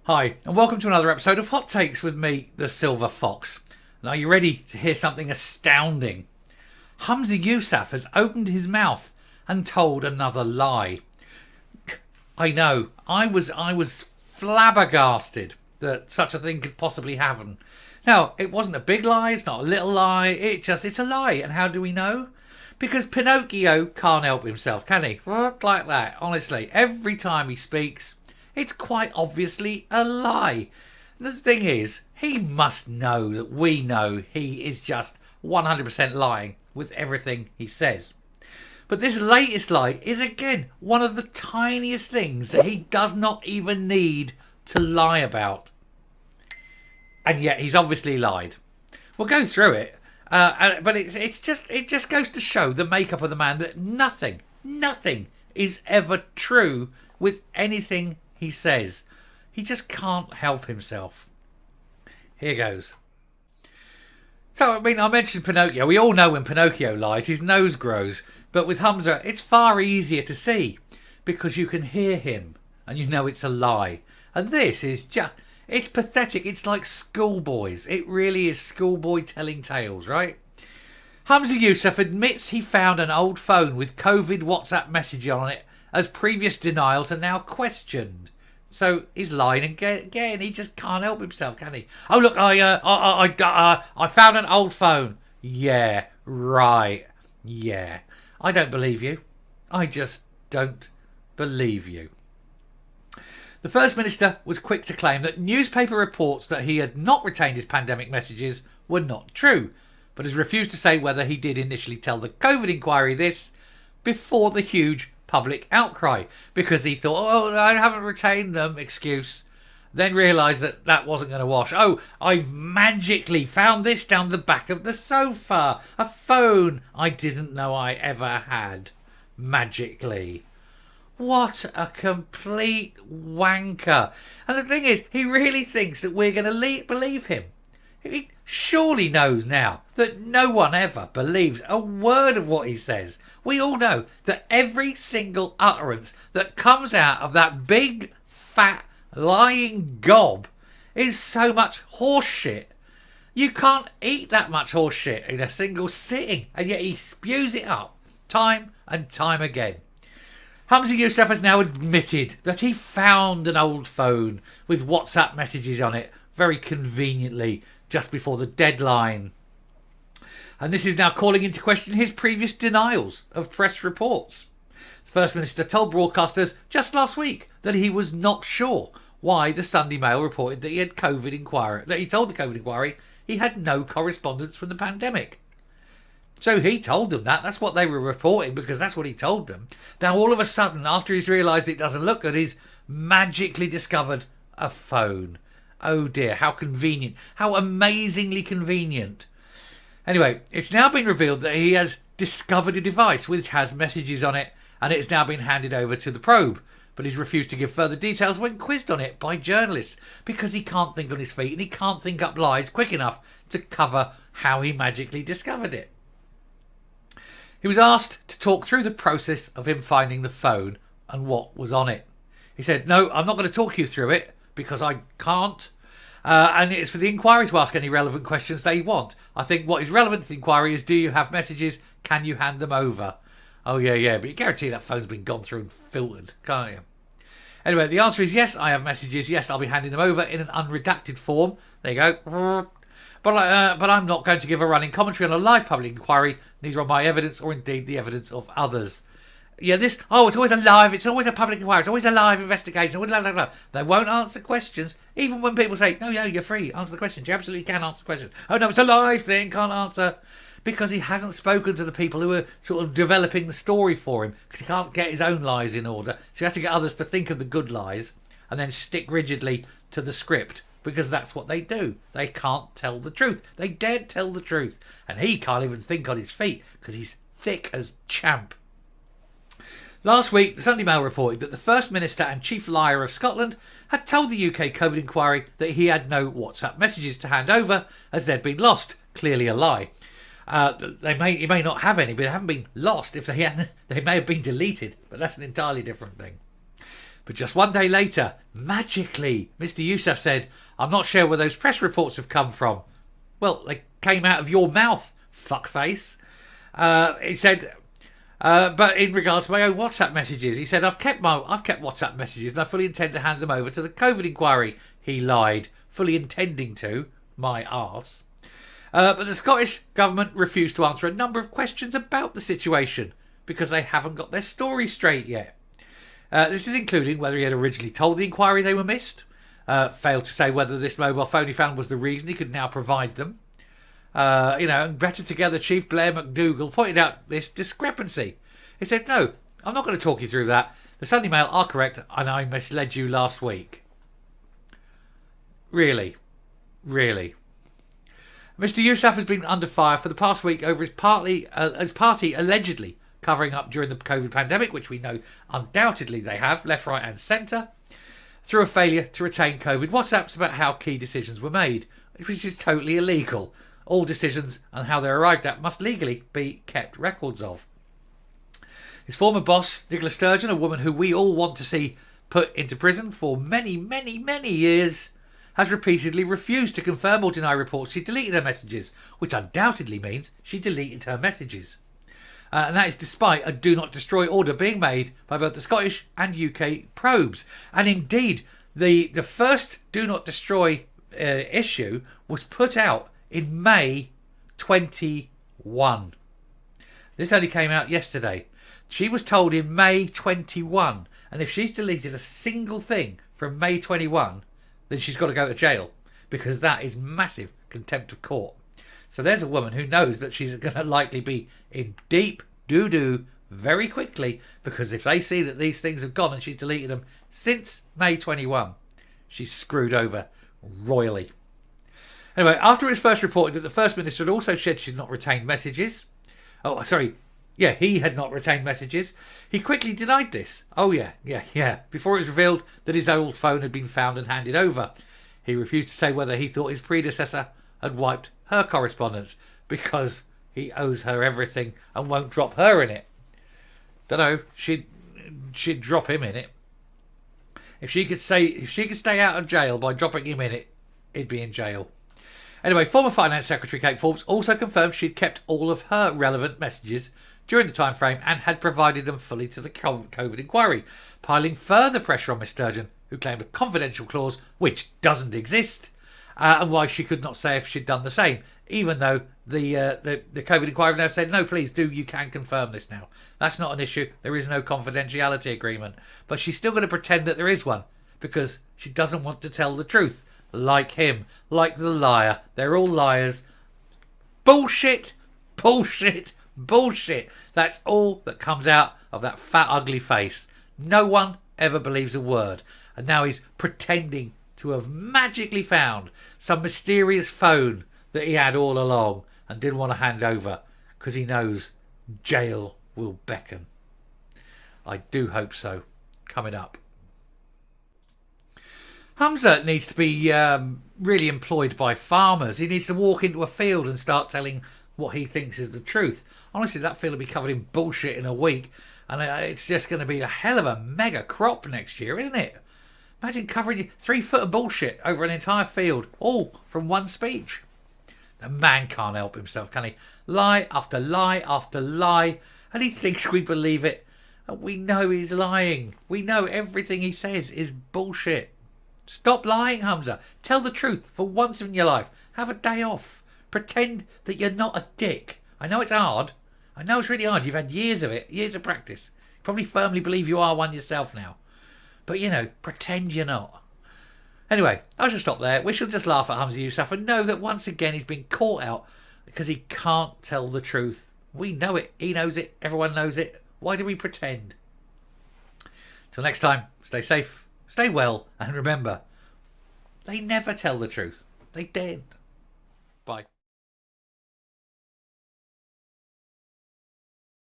Hi, and welcome to another episode of Hot Takes with me, the Silver Fox. And are you ready to hear something astounding? Humza Yousaf has opened his mouth and told another lie. I know, I was flabbergasted that such a thing could possibly happen. Now, it wasn't a big lie, it's not a little lie, it's a lie. And how do we know? Because Pinocchio can't help himself, can he? Like that, honestly. Every time he speaks, it's quite obviously a lie. The thing is, he must know that we know he is just 100% lying with everything he says. But this latest lie is again one of the tiniest things that he does not even need to lie about. And yet he's obviously lied. We'll go through it. But it just goes to show the makeup of the man that nothing is ever true with anything he says. He just can't help himself. Here goes. So, I mentioned Pinocchio. We all know when Pinocchio lies, his nose grows. But with Humza, it's far easier to see because you can hear him and you know it's a lie. And this is just, it's pathetic. It's like schoolboys. It really is schoolboy telling tales, right? Humza Yousaf admits he found an old phone with COVID WhatsApp message on it as previous denials are now questioned. So he's lying again. He just can't help himself, can he? Oh look, I found an old phone. Yeah, right. Yeah, I don't believe you. I just don't believe you. The First Minister was quick to claim that newspaper reports that he had not retained his pandemic messages were not true, but has refused to say whether he did initially tell the COVID inquiry this before the huge public outcry, because he thought, oh, I haven't retained them, excuse. Then realised that that wasn't going to wash. Oh, I've magically found this down the back of the sofa. A phone I didn't know I ever had. Magically. What a complete wanker. And the thing is, he really thinks that we're going to believe him. He surely knows now that no one ever believes a word of what he says. We all know that every single utterance that comes out of that big, fat, lying gob is so much horse shit. You can't eat that much horse shit in a single sitting, and yet he spews it up time and time again. Humza Yousaf has now admitted that he found an old phone with WhatsApp messages on it very conveniently just before the deadline. And this is now calling into question his previous denials of press reports. The First Minister told broadcasters just last week that he was not sure why the Sunday Mail reported that he had COVID inquiry, that he told the COVID inquiry he had no correspondence from the pandemic. So he told them that. That's what they were reporting because that's what he told them. Now all of a sudden, after he's realised it doesn't look good, he's magically discovered a phone. Oh dear, how convenient. How amazingly convenient. Anyway, it's now been revealed that he has discovered a device which has messages on it, and it has now been handed over to the probe. But he's refused to give further details when quizzed on it by journalists because he can't think on his feet and he can't think up lies quick enough to cover how he magically discovered it. He was asked to talk through the process of him finding the phone and what was on it. He said, no, I'm not going to talk you through it because I can't. And it's for the inquiry to ask any relevant questions they want. I think what is relevant to the inquiry is, do you have messages? Can you hand them over? Oh, yeah, but you guarantee that phone's been gone through and filtered, can't you? Anyway, the answer is yes, I have messages. Yes, I'll be handing them over in an unredacted form. There you go. But I'm not going to give a running commentary on a live public inquiry, neither on my evidence or indeed the evidence of others. Yeah, it's always a live, it's always a public inquiry, it's always a live investigation. They won't answer questions, even when people say, no, you're free, answer the questions. You absolutely can answer the questions. Oh, no, it's a live thing, can't answer. Because he hasn't spoken to the people who are sort of developing the story for him, because he can't get his own lies in order. So he has to get others to think of the good lies and then stick rigidly to the script, because that's what they do. They can't tell the truth. They daren't tell the truth. And he can't even think on his feet because he's thick as champ. Last week, the Sunday Mail reported that the First Minister and Chief Liar of Scotland had told the UK COVID inquiry that he had no WhatsApp messages to hand over as they'd been lost. Clearly a lie. He may not have any, but they haven't been lost. If they may have been deleted, but that's an entirely different thing. But just one day later, magically, Mr. Yousaf said, "I'm not sure where those press reports have come from." Well, they came out of your mouth, fuckface. He said, but in regards to my own WhatsApp messages, he said, I've kept WhatsApp messages and I fully intend to hand them over to the COVID inquiry. He lied, fully intending to, my arse. But the Scottish government refused to answer a number of questions about the situation because they haven't got their story straight yet. This is including whether he had originally told the inquiry they were missed, failed to say whether this mobile phone he found was the reason he could now provide them. Better Together Chief Blair McDougall pointed out this discrepancy. He said, "No, I'm not going to talk you through that. The Sunday Mail are correct and I misled you last week." Really? Really? Mr. Yousaf has been under fire for the past week over his party allegedly covering up during the COVID pandemic, which we know undoubtedly they have, left, right and centre, through a failure to retain COVID WhatsApps about how key decisions were made, which is totally illegal. All decisions and how they're arrived at must legally be kept records of. His former boss, Nicola Sturgeon, a woman who we all want to see put into prison for many, many, many years, has repeatedly refused to confirm or deny reports she deleted her messages, which undoubtedly means she deleted her messages. And that is despite a do not destroy order being made by both the Scottish and UK probes. And indeed, the first do not destroy issue was put out in May 21. This only came out yesterday. She was told in May 21, and if she's deleted a single thing from May 21, then she's got to go to jail, because that is massive contempt of court. So there's a woman who knows that she's going to likely be in deep doo-doo very quickly, because if they see that these things have gone and she's deleted them since May 21, she's screwed over royally. Anyway, after it was first reported that the First Minister had also said she'd not retained messages. He had not retained messages. He quickly denied this. Before it was revealed that his old phone had been found and handed over. He refused to say whether he thought his predecessor had wiped her correspondence because he owes her everything and won't drop her in it. Dunno, she'd drop him in it. If she could stay out of jail by dropping him in it, he'd be in jail. Anyway, former Finance Secretary Kate Forbes also confirmed she'd kept all of her relevant messages during the time frame and had provided them fully to the COVID inquiry, piling further pressure on Ms Sturgeon, who claimed a confidential clause which doesn't exist, and why she could not say if she'd done the same, even though the COVID inquiry now said, no, please do, you can confirm this now. That's not an issue. There is no confidentiality agreement. But she's still going to pretend that there is one, because she doesn't want to tell the truth. Like him, like the liar. They're all liars. Bullshit, bullshit, bullshit. That's all that comes out of that fat, ugly face. No one ever believes a word. And now he's pretending to have magically found some mysterious phone that he had all along and didn't want to hand over because he knows jail will beckon. I do hope so. Coming up. Humza needs to be really employed by farmers. He needs to walk into a field and start telling what he thinks is the truth. Honestly, that field will be covered in bullshit in a week, and it's just going to be a hell of a mega crop next year, isn't it? Imagine covering 3 foot of bullshit over an entire field, all from one speech. The man can't help himself, can he? Lie after lie after lie, and he thinks we believe it. And we know he's lying. We know everything he says is bullshit. Stop lying, Humza. Tell the truth for once in your life. Have a day off. Pretend that you're not a dick. I know it's hard. I know it's really hard. You've had years of it, years of practice. You probably firmly believe you are one yourself now. But, pretend you're not. Anyway, I shall stop there. We shall just laugh at Humza Yousaf and know that once again he's been caught out because he can't tell the truth. We know it. He knows it. Everyone knows it. Why do we pretend? Till next time, stay safe. Stay well, and remember, they never tell the truth. They daren't.